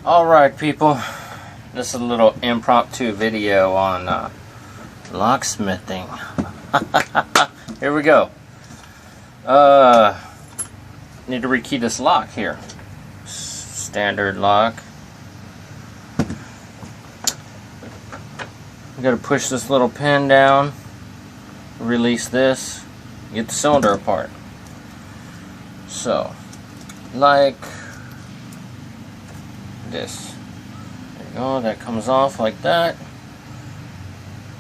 Alright people, this is a little impromptu video on locksmithing. Here we go. Need to rekey this lock here. Standard lock. We gotta push this little pin down, release this, get the cylinder apart. So, like this. There you go, that comes off like that.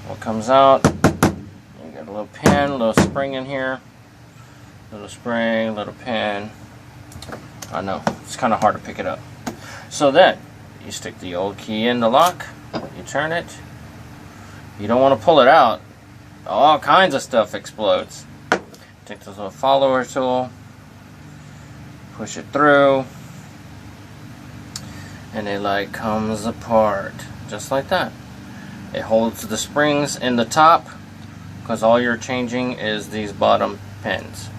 What comes out, you got a little pin, a little spring in here. Little spring, little pin. I know, it's kind of hard to pick it up. So then, you stick the old key in the lock, you turn it. You don't want to pull it out. All kinds of stuff explodes. Take this little follower tool, push it through, and it like comes apart just like that. It holds the springs in the top because all you're changing is these bottom pins.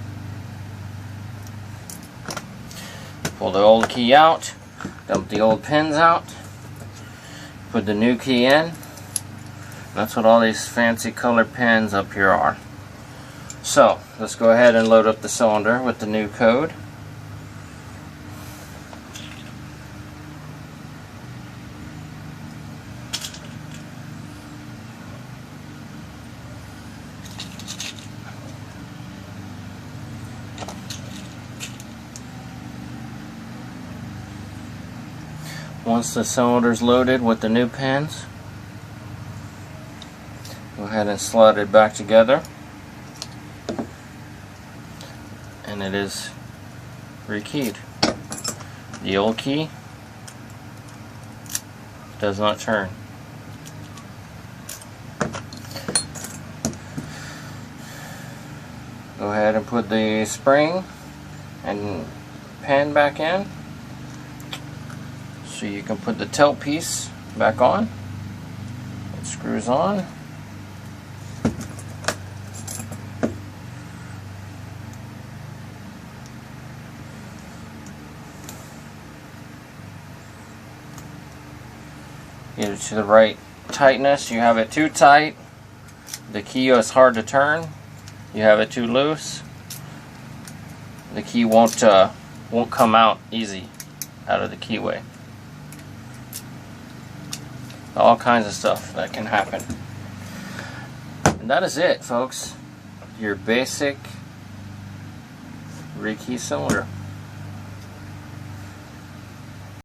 Pull the old key out, dump the old pins out, put the new key in. That's what all these fancy colored pins up here are. So let's go ahead and load up the cylinder with the new code. Once the cylinder's loaded with the new pins, go ahead and slide it back together, and it is rekeyed. The old key does not turn. Go ahead and put the spring and pin back in, so you can put the tail piece back on. It screws on. Get it to the right tightness. You have it too tight, the key is hard to turn. You have it too loose, the key won't come out easy out of the keyway. All kinds of stuff that can happen. And that is it, folks. Your basic rekey cylinder.